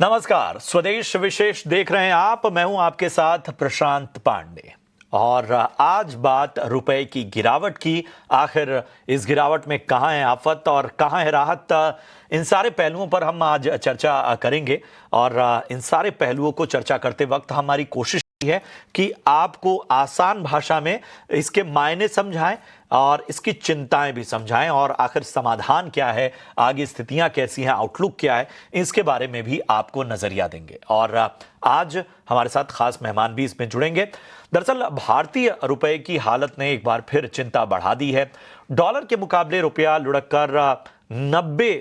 नमस्कार, स्वदेश विशेष देख रहे हैं आप। मैं हूं आपके साथ प्रशांत पांडे और आज बात रुपए की गिरावट की। आखिर इस गिरावट में कहां है आफत और कहां है राहत, इन सारे पहलुओं पर हम आज चर्चा करेंगे। और इन सारे पहलुओं को चर्चा करते वक्त हमारी कोशिश है कि आपको आसान भाषा में इसके मायने समझाएं और इसकी चिंताएं भी समझाएं और आखिर समाधान क्या है, आगे स्थितियां कैसी हैं, आउटलुक क्या है, इसके बारे में भी आपको नजरिया देंगे। और आज हमारे साथ खास मेहमान भी इसमें जुड़ेंगे। दरअसल भारतीय रुपए की हालत ने एक बार फिर चिंता बढ़ा दी है। डॉलर के मुकाबले रुपया लुढ़क कर 90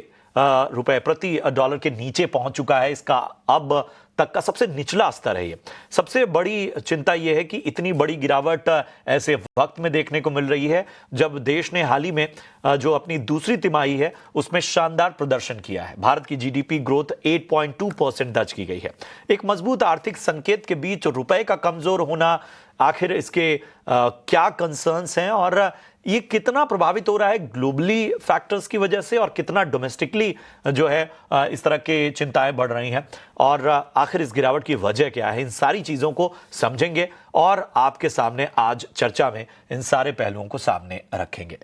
रुपए प्रति डॉलर के नीचे पहुंच चुका है। इसका अब तक का सबसे निचला स्तर है। ये सबसे बड़ी चिंता यह है कि इतनी बड़ी गिरावट ऐसे वक्त में देखने को मिल रही है जब देश ने हाल ही में जो अपनी दूसरी तिमाही है उसमें शानदार प्रदर्शन किया है। भारत की जीडीपी ग्रोथ 8.2% दर्ज की गई है। एक मजबूत आर्थिक संकेत के बीच रुपए का कमजोर होना, आखिर इसके क्या कंसर्न्स हैं और ये कितना प्रभावित हो रहा है ग्लोबली फैक्टर्स की वजह से और कितना डोमेस्टिकली जो है इस तरह की चिंताएं बढ़ रही हैं, और आखिर इस गिरावट की वजह क्या है, इन सारी चीजों को समझेंगे और आपके सामने आज चर्चा में इन सारे पहलुओं को सामने रखेंगे।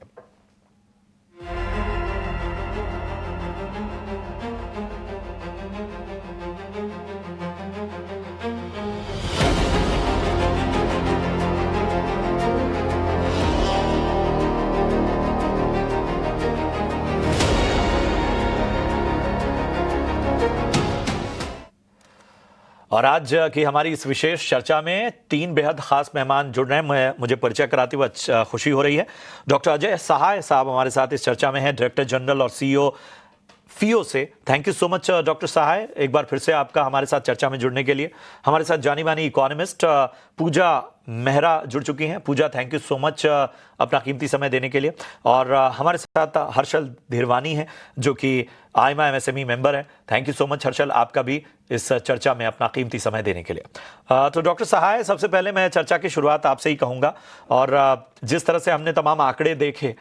और आज की हमारी इस विशेष चर्चा में तीन बेहद खास मेहमान जुड़ रहे हैं। मुझे परिचय कराते हुए खुशी हो रही है। डॉक्टर अजय सहाय साहब हमारे साथ इस चर्चा में हैं, डायरेक्टर जनरल और सीईओ फियो से। Thank you so much doctor Sahay, एक बार फिर से आपका हमारे साथ चर्चा में जुड़ने के लिए। हमारे साथ जानी मानी इकोनॉमिस्ट पूजा मेहरा जुड़ चुकी हैं। पूजा, थैंक यू सो मच अपना कीमती समय देने के लिए। और हमारे साथ हर्षल धीरवानी हैं जो कि आईमा एमएसएमई मेंबर हैं। Thank you so much Harshal, आपका भी इस चर्चा में अपना कीमती समय देने के लिए। तो डॉक्टर सहाय, सबसे पहले मैं चर्चा की शुरुआत आपसे ही कहूँगा। और जिस तरह से हमने तमाम आंकड़े देखे,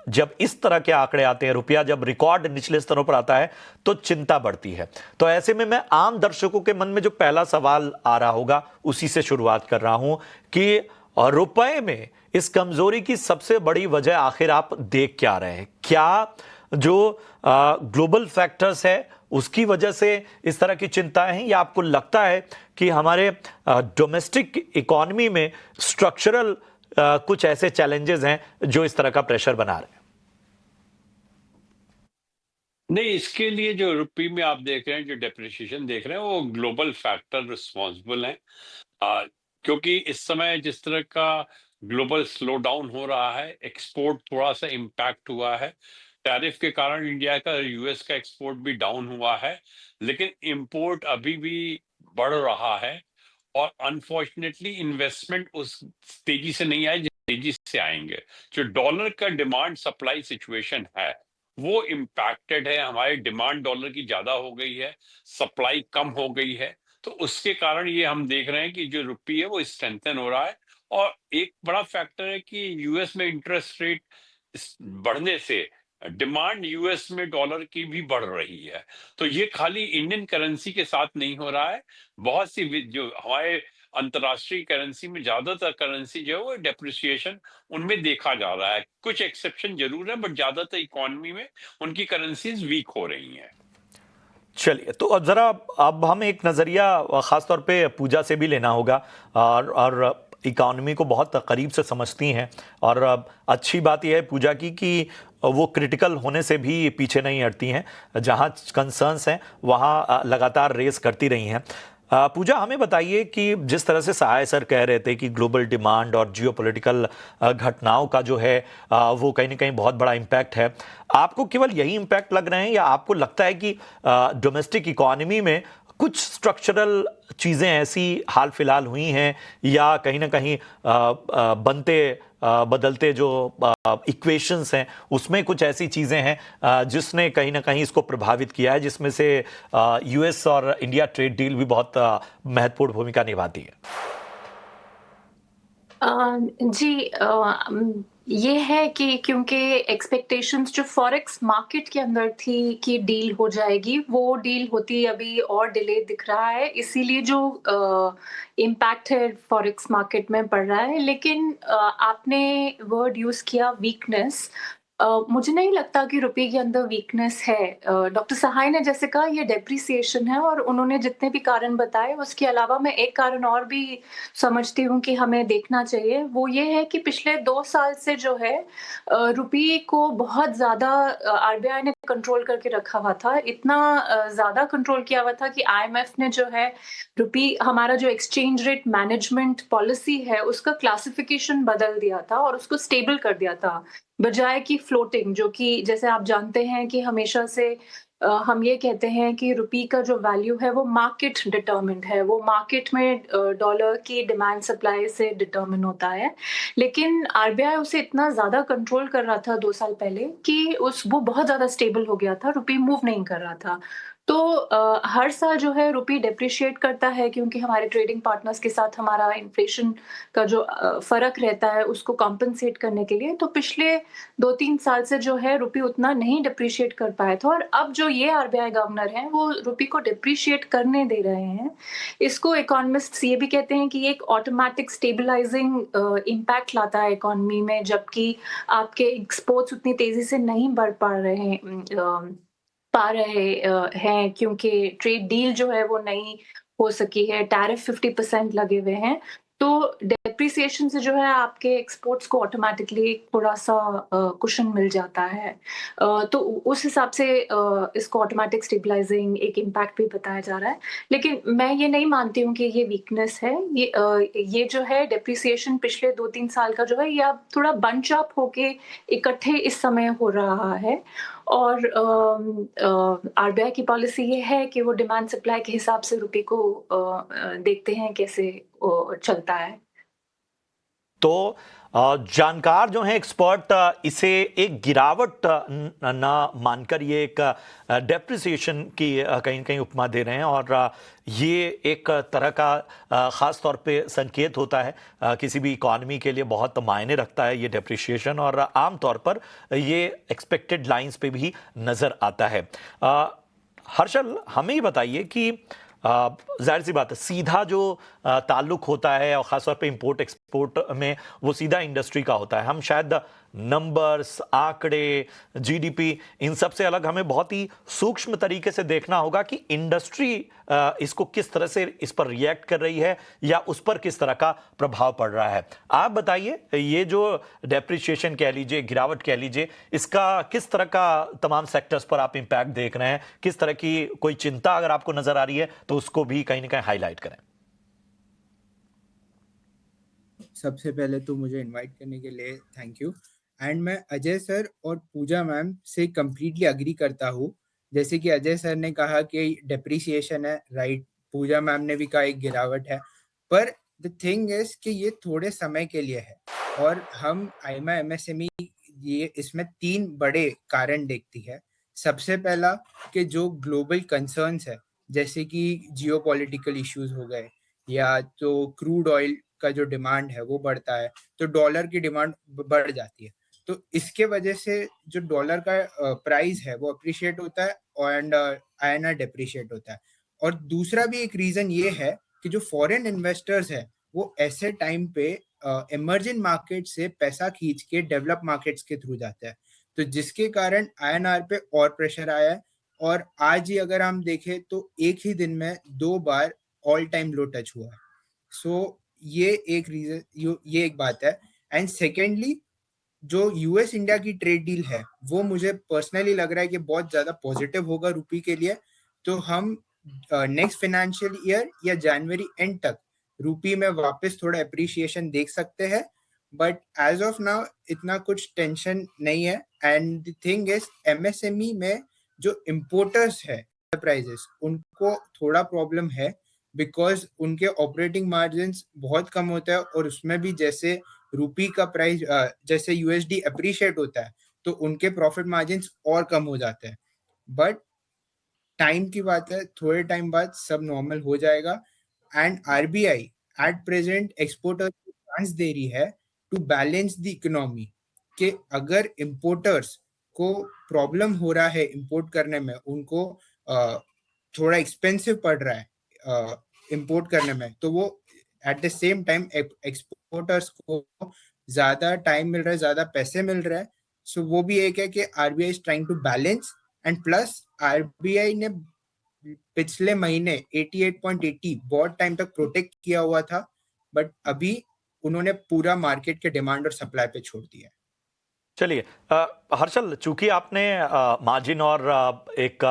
जब इस तरह के आंकड़े आते हैं, रुपया जब रिकॉर्ड निचले स्तरों पर आता है तो चिंता बढ़ती है। तो ऐसे में मैं आम दर्शकों के मन में जो पहला सवाल आ रहा होगा उसी से शुरुआत कर रहा हूं कि रुपए में इस कमजोरी की सबसे बड़ी वजह आखिर आप देख क्या रहे हैं? क्या जो ग्लोबल फैक्टर्स है उसकी वजह से इस तरह की चिंताएं हैं, या आपको लगता है कि हमारे डोमेस्टिक इकोनॉमी में स्ट्रक्चरल कुछ ऐसे चैलेंजेस हैं जो इस तरह का प्रेशर बना रहे हैं? नहीं, इसके लिए जो रुपये में आप देख रहे हैं, जो डेप्रिसिएशन देख रहे हैं, वो ग्लोबल फैक्टर रिस्पॉन्सिबल हैं। क्योंकि इस समय जिस तरह का ग्लोबल स्लो डाउन हो रहा है, एक्सपोर्ट थोड़ा सा इम्पैक्ट हुआ है। टैरिफ के कारण इंडिया का, यूएस का एक्सपोर्ट भी डाउन हुआ है, लेकिन इंपोर्ट अभी भी बढ़ रहा है। और अनफॉर्चुनेटली इन्वेस्टमेंट उस तेजी से नहीं आए जिस तेजी से आएंगे। जो डॉलर का डिमांड सप्लाई सिचुएशन है वो इम्पैक्टेड है। हमारी डिमांड डॉलर की ज्यादा हो गई है, सप्लाई कम हो गई है। तो उसके कारण ये हम देख रहे हैं कि जो रुपये है वो स्ट्रेंथन हो रहा है। और एक बड़ा फैक्टर है कि यूएस में इंटरेस्ट रेट बढ़ने से डिमांड यूएस में डॉलर की भी बढ़ रही है। तो ये खाली इंडियन करेंसी के साथ नहीं हो रहा है। बहुत सी जो हमारे अंतर्राष्ट्रीय करेंसी में ज्यादातर करेंसी जो है वो डेप्रिसिएशन उनमें देखा जा रहा है। कुछ एक्सेप्शन जरूर है, बट ज्यादातर इकोनॉमी में उनकी करेंसीज वीक हो रही हैं। चलिए, तो अब जरा अब हम एक नजरिया खासतौर पे पूजा से भी लेना होगा। और इकोनॉमी को बहुत करीब से समझती हैं, और अच्छी बात यह है पूजा की कि वो क्रिटिकल होने से भी पीछे नहीं हटती हैं। जहां कंसर्न्स हैं वहां लगातार रेस करती रही हैं। पूजा, हमें बताइए कि जिस तरह से सहाय सर कह रहे थे कि ग्लोबल डिमांड और जियोपॉलिटिकल घटनाओं का जो है वो कहीं ना कहीं बहुत बड़ा इम्पैक्ट है। आपको केवल यही इम्पैक्ट लग रहे हैं, या आपको लगता है कि डोमेस्टिक इकोनॉमी में कुछ स्ट्रक्चरल चीज़ें ऐसी हाल फिलहाल हुई हैं, या कहीं ना कहीं बदलते जो इक्वेशंस हैं उसमें कुछ ऐसी चीज़ें हैं जिसने कहीं ना कहीं इसको प्रभावित किया है, जिसमें से यूएस और इंडिया ट्रेड डील भी बहुत महत्वपूर्ण भूमिका निभाती है? जी, ये है कि क्योंकि एक्सपेक्टेशंस जो फॉरेक्स मार्केट के अंदर थी कि डील हो जाएगी, वो डील होती अभी और डिले दिख रहा है, इसीलिए जो इम्पैक्ट है फॉरेक्स मार्केट में पड़ रहा है। लेकिन आपने वर्ड यूज़ किया वीकनेस। मुझे नहीं लगता कि रुपए के अंदर वीकनेस है। डॉक्टर सहाय ने जैसे कहा ये डेप्रिसिएशन है और उन्होंने जितने भी कारण बताए, उसके अलावा मैं एक कारण और भी समझती हूँ कि हमें देखना चाहिए, वो ये है कि पिछले 2 साल से जो है रुपये को बहुत ज़्यादा आरबीआई ने कंट्रोल करके रखा हुआ था। इतना ज़्यादा कंट्रोल किया हुआ था कि आईएमएफ ने जो है रुपये हमारा जो एक्सचेंज रेट मैनेजमेंट पॉलिसी है, उसका क्लासिफिकेशन बदल दिया था और उसको स्टेबल कर दिया था। बजाय कि फ्लोटिंग, जो कि जैसे आप जानते हैं कि हमेशा से हम ये कहते हैं कि रुपये का जो वैल्यू है वो मार्केट डिटरमिन्ड है, वो मार्केट में डॉलर की डिमांड सप्लाई से डिटरमिन होता है। लेकिन आरबीआई उसे इतना ज़्यादा कंट्रोल कर रहा था 2 साल पहले कि वो बहुत ज़्यादा स्टेबल हो गया था, रुपये मूव नहीं कर रहा था। तो हर साल जो है रुपये डेप्रिशिएट करता है क्योंकि हमारे ट्रेडिंग पार्टनर्स के साथ हमारा इन्फ्लेशन का जो फ़र्क रहता है उसको कॉम्पेंसेट करने के लिए। तो पिछले 2-3 साल से जो है रुपये उतना नहीं डेप्रिशिएट कर पाया था और अब जो ये आरबीआई गवर्नर हैं, वो रुपये को डेप्रिशिएट करने दे रहे हैं। इसको इकोनॉमिस्ट्स ये भी कहते हैं कि ये एक ऑटोमैटिक स्टेबलाइजिंग इम्पैक्ट लाता है इकोनॉमी में, जबकि आपके एक्सपोर्ट्स उतनी तेज़ी से नहीं बढ़ हैं क्योंकि ट्रेड डील जो है वो नहीं हो सकी है, टैरिफ 50% लगे हुए हैं। तो डेप्रिसिएशन से जो है आपके एक्सपोर्ट्स को ऑटोमैटिकली थोड़ा-सा कुशन मिल जाता है। तो उस हिसाब से इसको ऑटोमैटिक स्टेबलाइजिंग एक इम्पैक्ट भी बताया जा रहा है। लेकिन मैं ये नहीं मानती हूँ कि ये वीकनेस है। ये जो है डेप्रिसिएशन पिछले 2-3 साल का जो है, ये अब थोड़ा बंच अप होके इकट्ठे इस समय हो रहा है। और आरबीआई की पॉलिसी ये है कि वो डिमांड सप्लाई के हिसाब से रुपए को देखते हैं कैसे चलता है। तो जानकार जो हैं एक्सपर्ट इसे एक गिरावट ना मानकर ये एक डेप्रिसिएशन की कहीं न कहीं उपमा दे रहे हैं और ये एक तरह का ख़ास तौर पे संकेत होता है किसी भी इकॉनमी के लिए बहुत मायने रखता है ये डेप्रिसिएशन और आम तौर पर ये एक्सपेक्टेड लाइंस पे भी नज़र आता है। हर्षल, हमें ही बताइए कि जाहिर सी बात है सीधा जो ताल्लुक होता है और ख़ासतौर पे इंपोर्ट एक्सपोर्ट में वो सीधा इंडस्ट्री का होता है। हम शायद नंबर्स, आंकड़े, जीडीपी इन सब से अलग हमें बहुत ही सूक्ष्म तरीके से देखना होगा कि इंडस्ट्री इसको किस तरह से इस पर रिएक्ट कर रही है या उस पर किस तरह का प्रभाव पड़ रहा है। आप बताइए ये जो डेप्रिसिएशन कह लीजिए, गिरावट कह लीजिए, इसका किस तरह का तमाम सेक्टर्स पर आप इम्पैक्ट देख रहे हैं, किस तरह की कोई चिंता अगर आपको नजर आ रही है तो उसको भी कहीं ना कहीं हाईलाइट करें। सबसे पहले तो मुझे इनवाइट करने के लिए थैंक यू। एंड मैं अजय सर और पूजा मैम से कंप्लीटली अग्री करता हूँ। जैसे कि अजय सर ने कहा कि डेप्रिसिएशन है, राइट, पूजा मैम ने भी कहा एक गिरावट है, पर द थिंग इज कि ये थोड़े समय के लिए है और हम आईमा एमएसएमई ये इसमें 3 बड़े कारण देखती है। सबसे पहला कि जो ग्लोबल कंसर्न्स है, जैसे कि जियोपॉलिटिकल इश्यूज हो गए या तो क्रूड ऑयल का जो डिमांड है वो बढ़ता है तो डॉलर की डिमांड बढ़ जाती है। तो इसके वजह से जो डॉलर का प्राइस है वो अप्रिशिएट होता है एंड आईएनआर डेप्रिशिएट होता है। और दूसरा भी एक रीजन ये है कि जो फॉरेन इन्वेस्टर्स है वो ऐसे टाइम पे इमर्जिंग मार्केट से पैसा खींच के डेवलप मार्केट्स के थ्रू जाता है, तो जिसके कारण आईएनआर पे और प्रेशर आया है। और आज ही अगर हम देखें तो एक ही दिन में 2 बार ऑल टाइम लो टच हुआ है। सो ये एक रीजन, ये एक बात है। एंड सेकेंडली जो यूएस इंडिया की ट्रेड डील है वो मुझे पर्सनली लग रहा है कि बहुत ज्यादा पॉजिटिव होगा रुपये के लिए। तो हम नेक्स्ट फाइनेंशियल ईयर या जनवरी एंड तक रुपये में वापस थोड़ा अप्रिशिएशन देख सकते हैं, बट एज ऑफ नाउ इतना कुछ टेंशन नहीं है। And the thing is MSME में जो इम्पोर्टर्स है प्राइजेस उनको थोड़ा प्रॉब्लम है बिकॉज उनके ऑपरेटिंग मार्जिन बहुत कम होता है और उसमें भी जैसे रुपी का प्राइस जैसे यूएसडी अप्रिशिएट होता है तो उनके प्रॉफिट मार्जिन और कम हो जाते हैं। बट टाइम की बात है, थोड़े टाइम बाद सब नॉर्मल हो जाएगा। And RBI at present exporter को चांस दे रही है टू बैलेंस द इकोनॉमी। कि अगर इम्पोर्टर्स को प्रॉब्लम हो रहा है इंपोर्ट करने में, उनको थोड़ा एक्सपेंसिव पड़ रहा है इंपोर्ट करने में, तो वो at the same time exporters को ज्यादा टाइम मिल रहा है, ज्यादा पैसे मिल रहा है। सो वो भी एक है कि RBI is trying to balance, and plus RBI ने पिछले महीने 88.80 बहुत टाइम तक प्रोटेक्ट किया हुआ था, बट अभी उन्होंने पूरा मार्केट के डिमांड और सप्लाई पे छोड़ दिया है। चलिए हर्षल, चूंकि आपने मार्जिन और एक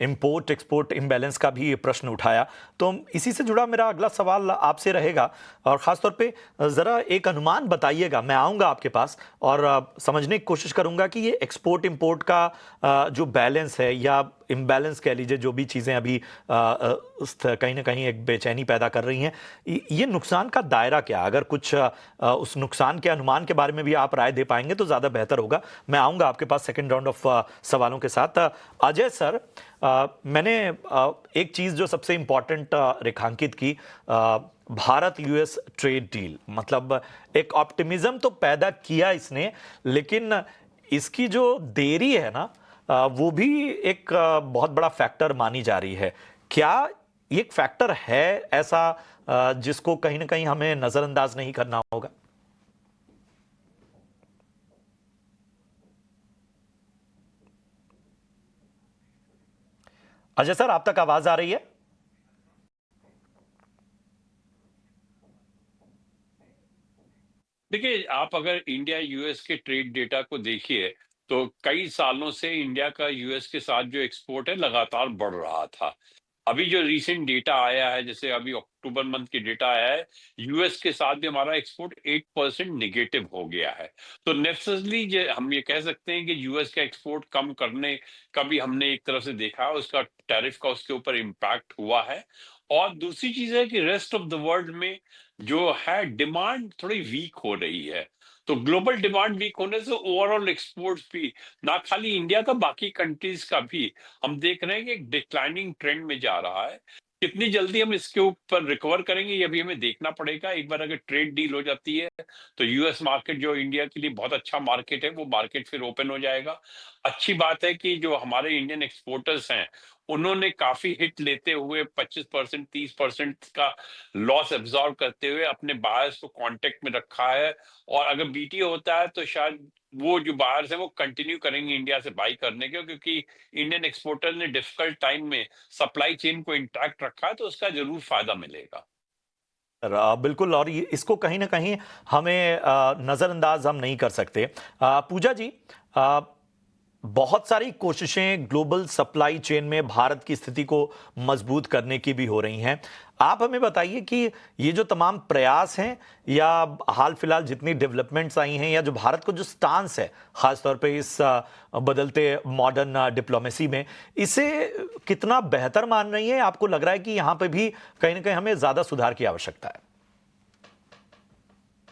इंपोर्ट एक्सपोर्ट इम्बैलेंस का भी प्रश्न उठाया, तो इसी से जुड़ा मेरा अगला सवाल आपसे रहेगा, और ख़ासतौर पे ज़रा एक अनुमान बताइएगा। मैं आऊँगा आपके पास और समझने की कोशिश करूँगा कि ये एक्सपोर्ट इंपोर्ट का जो बैलेंस है या इम्बैलेंस कह लीजिए, जो भी चीज़ें अभी कहीं ना कहीं एक बेचैनी पैदा कर रही हैं, ये नुकसान का दायरा क्या? अगर कुछ उस नुकसान के अनुमान के बारे में भी आप राय दे पाएंगे तो ज़्यादा बेहतर होगा। मैं आऊँगा आपके पास सेकेंड राउंड ऑफ सवालों के साथ। अजय सर, मैंने एक चीज़ जो सबसे इम्पॉर्टेंट रेखांकित की, भारत यूएस ट्रेड डील, मतलब एक ऑप्टिमिज्म तो पैदा किया इसने, लेकिन इसकी जो देरी है ना, वो भी एक बहुत बड़ा फैक्टर मानी जा रही है। क्या ये एक फैक्टर है ऐसा जिसको कहीं ना कहीं हमें नजरअंदाज नहीं करना होगा? अजय सर, आप तक आवाज आ रही है? देखिए, आप अगर इंडिया यूएस के ट्रेड डेटा को देखिए, तो कई सालों से इंडिया का यूएस के साथ जो एक्सपोर्ट है लगातार बढ़ रहा था। अभी जो रीसेंट डेटा आया है, जैसे अभी अक्टूबर मंथ की डेटा आया है, यूएस के साथ भी हमारा एक्सपोर्ट 8% नेगेटिव हो गया है। तो नेसेसरली हम ये कह सकते हैं कि यूएस का एक्सपोर्ट कम करने का भी हमने एक तरफ से देखा है, उसका टैरिफ का उसके ऊपर इम्पैक्ट हुआ है। और दूसरी चीज है कि रेस्ट ऑफ द वर्ल्ड में जो है डिमांड थोड़ी वीक हो रही है। तो ग्लोबल डिमांड वीक होने से ओवरऑल एक्सपोर्ट्स भी, ना खाली इंडिया का, बाकी कंट्रीज का भी, हम देख रहे हैं कि एक डिक्लाइनिंग ट्रेंड में जा रहा है। कितनी जल्दी हम इसके ऊपर रिकवर करेंगे ये भी हमें देखना पड़ेगा। एक बार अगर ट्रेड डील हो जाती है तो यूएस मार्केट, जो इंडिया के लिए बहुत अच्छा मार्केट है, वो मार्केट फिर ओपन हो जाएगा। अच्छी बात है कि जो हमारे इंडियन एक्सपोर्टर्स हैं, उन्होंने काफी हिट लेते हुए 25% 30% का लॉस एब्जॉर्ब करते हुए अपने बायर्स को कांटेक्ट में रखा है। और अगर बीटीओ होता है तो शायद वो जो बायर्स हैं वो कंटिन्यू करेंगे इंडिया से बाई करने के, क्योंकि इंडियन एक्सपोर्टर ने डिफिकल्ट टाइम में सप्लाई चेन को इंटैक्ट रखा है, तो उसका जरूर फायदा मिलेगा। बिल्कुल, और इसको कहीं ना कहीं हमें नज़रअंदाज हम नहीं कर सकते। पूजा जी, बहुत सारी कोशिशें ग्लोबल सप्लाई चेन में भारत की स्थिति को मजबूत करने की भी हो रही हैं। आप हमें बताइए कि ये जो तमाम प्रयास हैं, या हाल फिलहाल जितनी डेवलपमेंट्स आई हैं, या जो भारत को जो स्टांस है खासतौर पे इस बदलते मॉडर्न डिप्लोमेसी में, इसे कितना बेहतर मान रही है? आपको लग रहा है कि यहाँ पे भी कहीं ना कहीं हमें ज्यादा सुधार की आवश्यकता है?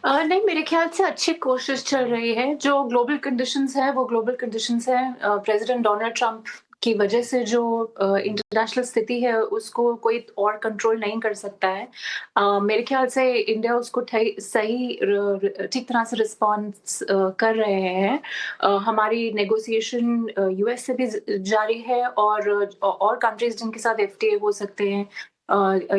नहीं, मेरे ख्याल से अच्छी कोशिश चल रही है। जो ग्लोबल कंडीशंस है वो ग्लोबल कंडीशंस है। प्रेसिडेंट डोनाल्ड ट्रंप की वजह से जो इंटरनेशनल स्थिति है उसको कोई और कंट्रोल नहीं कर सकता है। मेरे ख्याल से इंडिया उसको सही ठीक तरह से रिस्पॉन्स कर रहे हैं। हमारी नेगोशिएशन यूएस से भी जारी है, और कंट्रीज जिनके साथ एफटीए हो सकते हैं,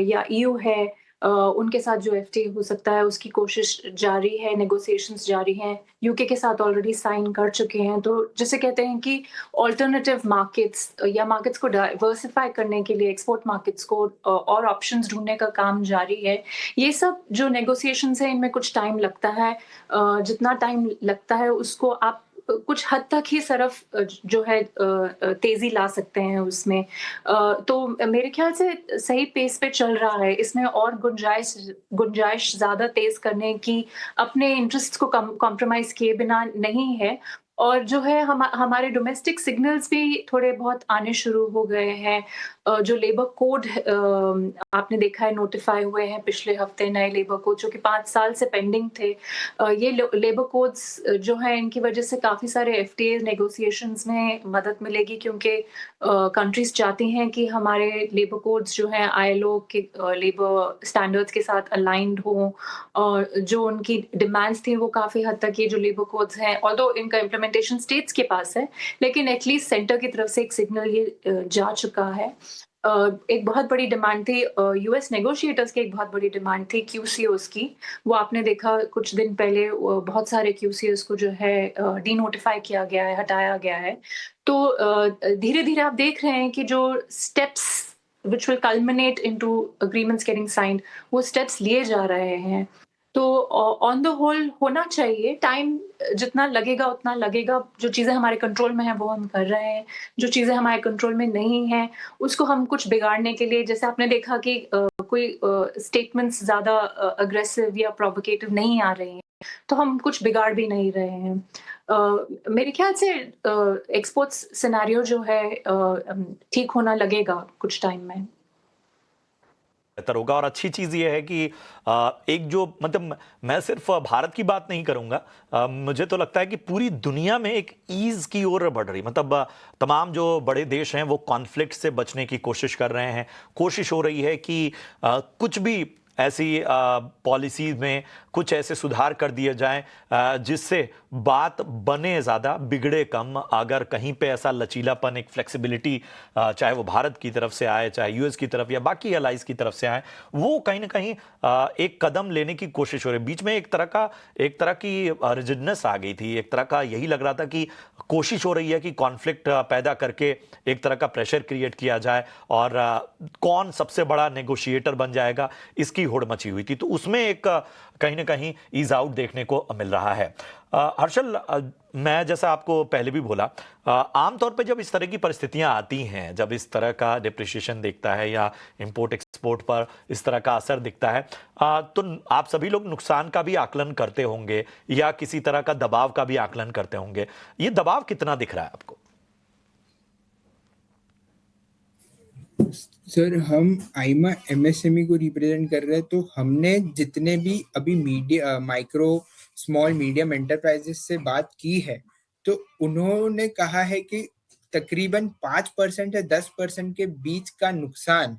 या ईयू है, उनके साथ जो एफटीए हो सकता है उसकी कोशिश जारी है, नेगोशिएशंस जारी हैं। यूके के साथ ऑलरेडी साइन कर चुके हैं। तो जिसे कहते हैं कि ऑल्टरनेटिव मार्केट्स या मार्केट्स को डाइवर्सिफाई करने के लिए एक्सपोर्ट मार्केट्स को और ऑप्शंस ढूंढने का काम जारी है। ये सब जो नेगोशिएशंस है, इनमें कुछ टाइम लगता है। जितना टाइम लगता है उसको आप कुछ हद तक ही सिर्फ जो है तेजी ला सकते हैं उसमें। तो मेरे ख्याल से सही पेस पे चल रहा है। इसमें और गुंजाइश ज्यादा तेज करने की अपने इंटरेस्ट को कॉम्प्रोमाइज किए बिना नहीं है। और जो है हमारे डोमेस्टिक सिग्नल्स भी थोड़े बहुत आने शुरू हो गए हैं। जो लेबर कोड आपने देखा है नोटिफाई हुए हैं पिछले हफ्ते नए लेबर कोड जो कि 5 साल से पेंडिंग थे। ये लेबर कोड्स जो हैं इनकी वजह से काफ़ी सारे एफटीए नेगोशिएशंस में मदद मिलेगी क्योंकि कंट्रीज़ चाहती हैं कि हमारे लेबर कोड्स जो हैं आईएलओ के लेबर स्टैंडर्ड्स के साथ अलाइन्ड हों और जो उनकी डिमांड्स थी वो काफ़ी हद तक ये जो लेबर कोड्स हैं ऑल्दो इनका इम्प्लीमेंटेशन स्टेट्स के पास है, लेकिन एटलीस्ट सेंटर की तरफ से एक सिग्नल ये जा चुका है। एक बहुत बड़ी डिमांड थी यूएस नेगोशिएटर्स की एक बहुत बड़ी डिमांड थी क्यूसीओस की। वो आपने देखा कुछ दिन पहले बहुत सारे क्यूसीओस को जो है डीनोटिफाई किया गया है, हटाया गया है। तो धीरे-धीरे आप देख रहे हैं कि जो steps which will culminate into agreements getting signed वो स्टेप्स लिए जा रहे हैं। तो ऑन द होल होना चाहिए, टाइम जितना लगेगा उतना लगेगा। जो चीज़ें हमारे कंट्रोल में हैं वो हम कर रहे हैं, जो चीज़ें हमारे कंट्रोल में नहीं हैं उसको हम कुछ बिगाड़ने के लिए जैसे आपने देखा कि कोई स्टेटमेंट्स ज़्यादा अग्रेसिव या प्रोवोकेटिव नहीं आ रही हैं, तो हम कुछ बिगाड़ भी नहीं रहे हैं। मेरे ख्याल से एक्सपोर्ट्स सिनेरियो जो है ठीक होना लगेगा कुछ टाइम में। बेहतर होगा। और अच्छी चीज़ ये है कि एक जो मतलब मैं सिर्फ भारत की बात नहीं करूंगा, मुझे तो लगता है कि पूरी दुनिया में एक ईज की ओर बढ़ रही, मतलब तमाम जो बड़े देश हैं वो कॉन्फ्लिक्ट से बचने की कोशिश कर रहे हैं। कोशिश हो रही है कि कुछ भी ऐसी पॉलिसीज में कुछ ऐसे सुधार कर दिए जाएं जिससे बात बने ज़्यादा बिगड़े कम। अगर कहीं पे ऐसा लचीलापन, एक फ्लेक्सिबिलिटी चाहे वो भारत की तरफ से आए, चाहे यूएस की तरफ या बाकी अलाइज की तरफ से आए, वो कहीं ना कहीं एक कदम लेने की कोशिश हो रही है। बीच में एक तरह की रिजिडनेस आ गई थी, एक तरह का यही लग रहा था कि कोशिश हो रही है कि कॉन्फ्लिक्ट पैदा करके एक तरह का प्रेशर क्रिएट किया जाए और कौन सबसे बड़ा नेगोशिएटर बन जाएगा, इसकी होड़ मची हुई थी। तो उसमें एक कहीं ना कहीं ईज आउट देखने को मिल रहा है। हर्षल, मैं जैसा आपको पहले भी बोला, आमतौर पे जब इस तरह की परिस्थितियां आती हैं, जब इस तरह का डिप्रिशिएशन दिखता है या इंपोर्ट एक्सपोर्ट पर इस तरह का असर दिखता है, तो आप सभी लोग नुकसान का भी आकलन करते होंगे या किसी तरह का दबाव का भी आकलन करते होंगे। ये दबाव कितना दिख रहा है आपको? सर, हम आईमा एमएसएमई को रिप्रेजेंट कर रहे हैं, तो हमने जितने भी अभी माइक्रो स्मॉल मीडियम एंटरप्राइजेस से बात की है, तो उन्होंने कहा है कि तकरीबन 5% या 10% के बीच का नुकसान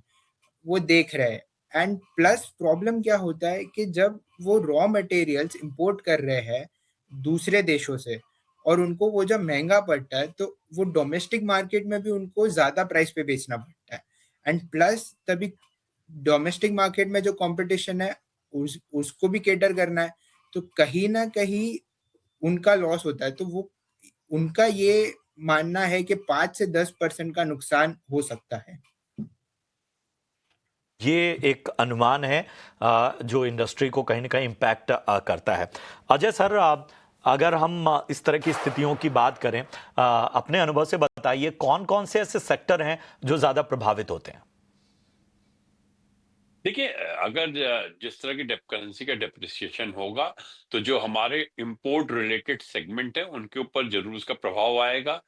वो देख रहे हैं। एंड प्लस प्रॉब्लम क्या होता है कि जब वो रॉ मटेरियल्स इंपोर्ट कर रहे हैं दूसरे देशों से और उनको वो जब महंगा पड़ता है, तो वो डोमेस्टिक मार्केट में भी उनको ज्यादा प्राइस पे बेचना पड़ता है। एंड प्लस तभी डोमेस्टिक मार्केट में जो कंपटीशन है उसको भी केटर करना है, तो कहीं ना कहीं उनका लॉस होता है। तो वो उनका ये मानना है कि 5 से 10% का नुकसान हो सकता है। ये एक अनुमान है जो इंडस्ट्री को कहीं ना कहीं इम्पैक्ट करता है। अजय सर, अगर हम इस तरह की स्थितियों की बात करें, अपने अनुभव से बताइए कौन कौन से ऐसे सेक्टर हैं जो ज्यादा प्रभावित होते हैं? देखिए, अगर जिस तरह की करेंसी का डेप्रिसिएशन होगा तो जो हमारे इंपोर्ट रिलेटेड सेगमेंट है उनके ऊपर जरूर उसका प्रभाव आएगा।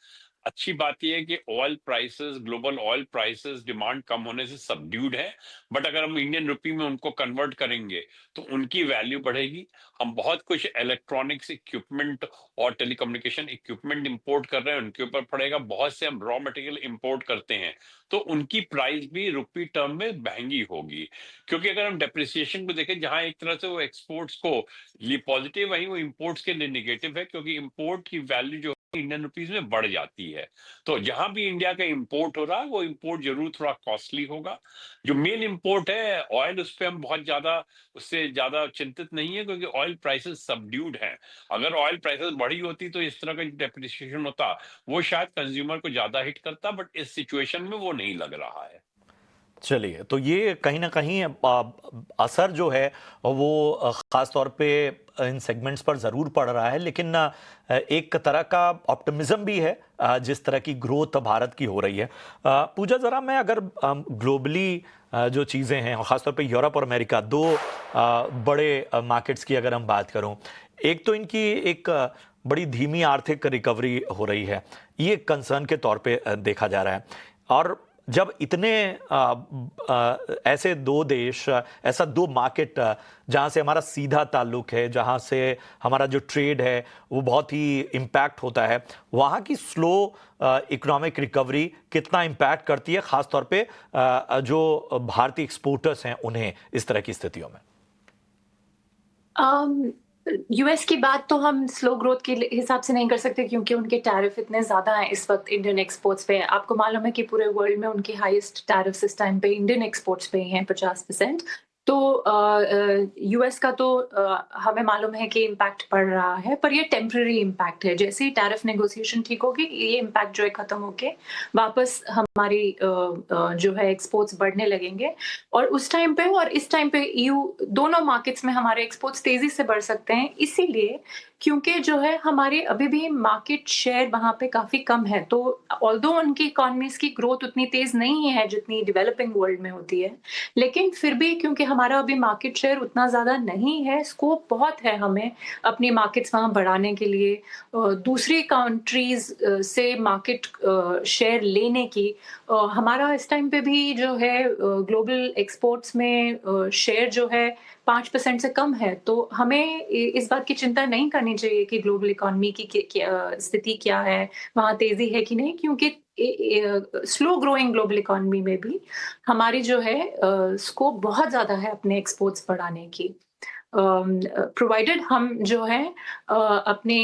अच्छी बात यह है कि oil prices, global oil prices demand कम होने से सबड्यूड है, बट अगर हम इंडियन रुपी में उनको कन्वर्ट करेंगे तो उनकी वैल्यू बढ़ेगी। हम बहुत कुछ इलेक्ट्रॉनिक्स इक्विपमेंट और टेलीकम्युनिकेशन इक्विपमेंट इंपोर्ट कर रहे हैं, उनके ऊपर पड़ेगा। बहुत से हम रॉ मटेरियल इंपोर्ट करते हैं तो उनकी प्राइस भी रुपी टर्म में महंगी होगी। क्योंकि अगर हम डेप्रिसिएशन को देखें, जहां एक तरह से वो एक्सपोर्ट्स को लिए पॉजिटिव, वहीं वो इंपोर्ट्स के लिए नेगेटिव है, क्योंकि इंपोर्ट की वैल्यू जो इंडियन रुपीज में बढ़ जाती है। तो जहां भी इंडिया का इंपोर्ट हो रहा है वो इंपोर्ट जरूर थोड़ा कॉस्टली होगा। जो मेन इंपोर्ट है ऑयल, उस पर हम बहुत ज्यादा उससे ज्यादा चिंतित नहीं है, क्योंकि ऑयल प्राइसेस सबड्यूड हैं। अगर ऑयल प्राइसेस बढ़ी होती तो इस तरह का डेप्रिसिएशन होता, वो शायद कंज्यूमर को ज्यादा हिट करता, बट इस सिचुएशन में वो नहीं लग रहा है। चलिए, तो ये कहीं ना कहीं असर जो है वो ख़ास तौर पे इन सेगमेंट्स पर ज़रूर पड़ रहा है, लेकिन एक तरह का ऑप्टिमिज्म भी है जिस तरह की ग्रोथ भारत की हो रही है। पूजा, ज़रा मैं अगर ग्लोबली जो चीज़ें हैं, ख़ासतौर पे यूरोप और अमेरिका, दो बड़े मार्केट्स की अगर हम बात करूं, एक तो इनकी एक बड़ी धीमी आर्थिक रिकवरी हो रही है, ये कंसर्न के तौर पे देखा जा रहा है। और जब इतने ऐसे दो देश, ऐसा दो मार्केट जहां से हमारा सीधा ताल्लुक है, जहां से हमारा जो ट्रेड है वो बहुत ही इम्पैक्ट होता है, वहां की स्लो इकोनॉमिक रिकवरी कितना इम्पैक्ट करती है, खासतौर पे जो भारतीय एक्सपोर्टर्स हैं उन्हें इस तरह की स्थितियों में? यूएस की बात तो हम स्लो ग्रोथ के हिसाब से नहीं कर सकते क्योंकि उनके टैरिफ इतने ज़्यादा हैं इस वक्त इंडियन एक्सपोर्ट्स पे। आपको मालूम है कि पूरे वर्ल्ड में उनके हाईएस्ट टैरिफ्स इस टाइम पे इंडियन एक्सपोर्ट्स पे ही हैं 50%। तो यूएस का तो हमें मालूम है कि इम्पैक्ट पड़ रहा है, पर ये टेम्पररी इम्पैक्ट है। जैसे ही टैरिफ नेगोशिएशन ठीक होगी, ये इम्पैक्ट जो है खत्म होके वापस हमारी जो है एक्सपोर्ट्स बढ़ने लगेंगे। और उस टाइम पे और इस टाइम पे ईयू दोनों मार्केट्स में हमारे एक्सपोर्ट्स तेजी से बढ़ सकते हैं, इसीलिए क्योंकि जो है हमारे अभी भी मार्केट शेयर वहाँ पे काफ़ी कम है। तो ऑल्दो उनकी इकोनॉमीज़ की ग्रोथ उतनी तेज़ नहीं है जितनी डेवलपिंग वर्ल्ड में होती है, लेकिन फिर भी क्योंकि हमारा अभी मार्केट शेयर उतना ज़्यादा नहीं है, स्कोप बहुत है हमें अपनी मार्केट्स वहाँ बढ़ाने के लिए। दूसरी कंट्रीज़ से मार्केट शेयर लेने की। हमारा इस टाइम पे भी जो है ग्लोबल एक्सपोर्ट्स में शेयर जो है 5% से कम है। तो हमें इस बात की चिंता नहीं करनी चाहिए कि ग्लोबल इकोनॉमी की स्थिति क्या है, वहाँ तेज़ी है कि नहीं, क्योंकि स्लो ग्रोइंग ग्लोबल इकोनॉमी में भी हमारी जो है स्कोप बहुत ज़्यादा है अपने एक्सपोर्ट्स बढ़ाने की। प्रोवाइडेड हम जो है अपने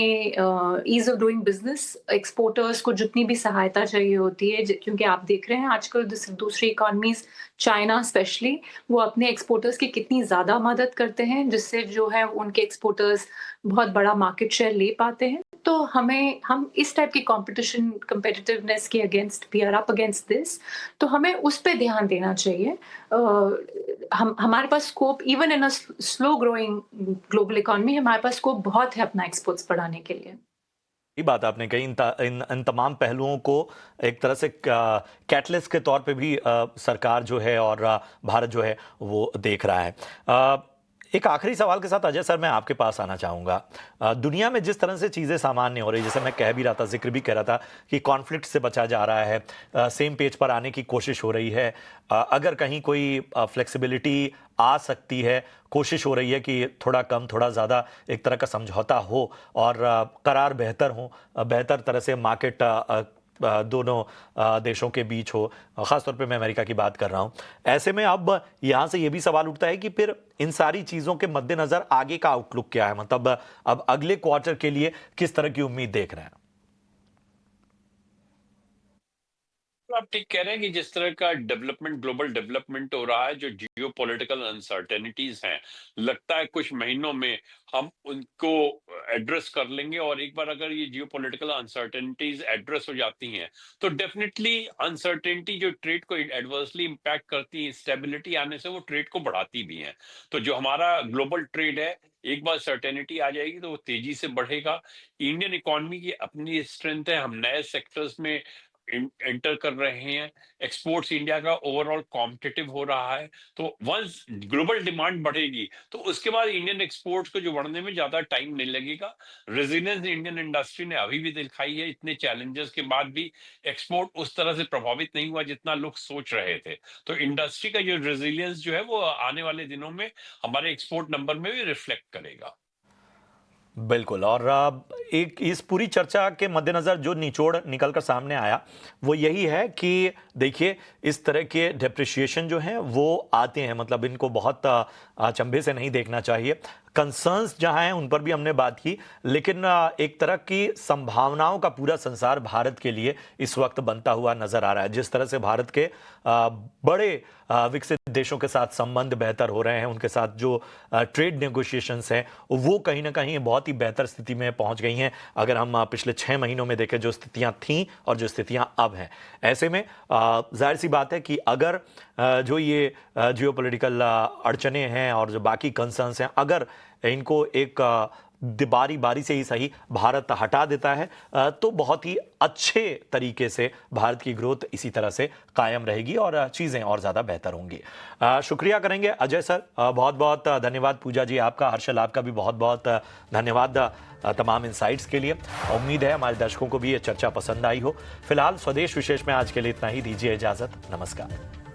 ease of doing business exporters को जितनी भी सहायता चाहिए होती है, क्योंकि आप देख रहे हैं आजकल दूसरी इकोनॉमीज़, चाइना स्पेशली, वो अपने एक्सपोर्टर्स की कितनी ज़्यादा मदद करते हैं, जिससे जो है उनके एक्सपोर्टर्स बहुत बड़ा मार्केट शेयर ले पाते हैं। तो हम इस टाइप की कॉम्पिटिटिवनेस के against we are up against this, तो हमें उस पे ध्यान देना चाहिए। हमारे पास scope even in a slow growing global economy, हमारे पास स्कोप बहुत है अपना एक्सपोर्ट्स बढ़ाने के लिए। ये बात आपने कही, इन तमाम पहलुओं को एक तरह से कैटलिस्ट के तौर पे भी सरकार जो है और भारत जो है वो देख रहा है। एक आखिरी सवाल के साथ अजय सर मैं आपके पास आना चाहूँगा। दुनिया में जिस तरह से चीज़ें सामान्य हो रही, जैसे मैं कह भी रहा था, जिक्र भी कह रहा था कि कॉन्फ्लिक्ट से बचा जा रहा है, सेम पेज पर आने की कोशिश हो रही है, अगर कहीं कोई फ्लेक्सिबिलिटी आ सकती है, कोशिश हो रही है कि थोड़ा कम थोड़ा ज़्यादा एक तरह का समझौता हो और करार बेहतर हो, बेहतर तरह से मार्केट दोनों देशों के बीच हो, ख़ासतौर पे मैं अमेरिका की बात कर रहा हूँ। ऐसे में अब यहाँ से ये भी सवाल उठता है कि फिर इन सारी चीज़ों के मद्देनज़र आगे का आउटलुक क्या है, मतलब अब अगले क्वार्टर के लिए किस तरह की उम्मीद देख रहे हैं? आप ठीक कह रहे हैं कि जिस तरह का डेवलपमेंट, ग्लोबल डेवलपमेंट हो रहा है, जो जियो पॉलिटिकल अनसर्टेनिटीज हैं, लगता है कुछ महीनों में हम उनको एड्रेस कर लेंगे। और एक बार अगर ये जियो पॉलिटिकल अनसर्टेनिटीज एड्रेस हो जाती हैं, तो डेफिनेटली अनसर्टेनिटी जो ट्रेड को एडवर्सली इम्पैक्ट करती है, स्टेबिलिटी आने से वो ट्रेड को बढ़ाती भी हैं। तो जो हमारा ग्लोबल ट्रेड है, एक बार सर्टेनिटी आ जाएगी तो वो तेजी से बढ़ेगा। इंडियन इकोनॉमी की अपनी स्ट्रेंथ है, हम नए सेक्टर्स में एंटर कर रहे हैं, एक्सपोर्ट्स इंडिया का ओवरऑल कॉम्पिटिटिव हो रहा है। तो वंस ग्लोबल डिमांड बढ़ेगी तो उसके बाद इंडियन एक्सपोर्ट्स को जो बढ़ने में ज्यादा टाइम नहीं लगेगा। रेजिलियंस इंडियन इंडस्ट्री ने अभी भी दिखाई है, इतने चैलेंजेस के बाद भी एक्सपोर्ट उस तरह से प्रभावित नहीं हुआ जितना लोग सोच रहे थे। तो इंडस्ट्री का जो रेजिलियंस जो है वो आने वाले दिनों में हमारे एक्सपोर्ट नंबर में भी रिफ्लेक्ट करेगा। बिल्कुल। और एक इस पूरी चर्चा के मद्देनज़र जो निचोड़ निकल कर सामने आया वो यही है कि देखिए, इस तरह के डेप्रिशिएशन जो हैं वो आते हैं, मतलब इनको बहुत अचंभे से नहीं देखना चाहिए। कंसर्न्स जहां हैं उन पर भी हमने बात की, लेकिन एक तरह की संभावनाओं का पूरा संसार भारत के लिए इस वक्त बनता हुआ नजर आ रहा है। जिस तरह से भारत के बड़े विकसित देशों के साथ संबंध बेहतर हो रहे हैं, उनके साथ जो ट्रेड नेगोशिएशंस हैं वो कहीं ना कहीं बहुत ही बेहतर स्थिति में पहुंच गई हैं। अगर हम पिछले 6 महीनों में देखें जो स्थितियां थीं और जो स्थितियां अब हैं, ऐसे में जाहिर सी बात है कि अगर जो ये जियोपॉलिटिकल अड़चने हैं और जो बाकी कंसर्न्स हैं, अगर इनको एक बारी बारी से ही सही भारत हटा देता है तो बहुत ही अच्छे तरीके से भारत की ग्रोथ इसी तरह से कायम रहेगी और चीज़ें और ज़्यादा बेहतर होंगी। शुक्रिया करेंगे अजय सर, बहुत बहुत धन्यवाद। पूजा जी आपका, हर्षल आपका भी बहुत बहुत धन्यवाद तमाम इनसाइट्स के लिए। उम्मीद है हमारे दर्शकों को भी ये चर्चा पसंद आई हो। फिलहाल स्वदेश विशेष में आज के लिए इतना ही, दीजिए इजाज़त, नमस्कार।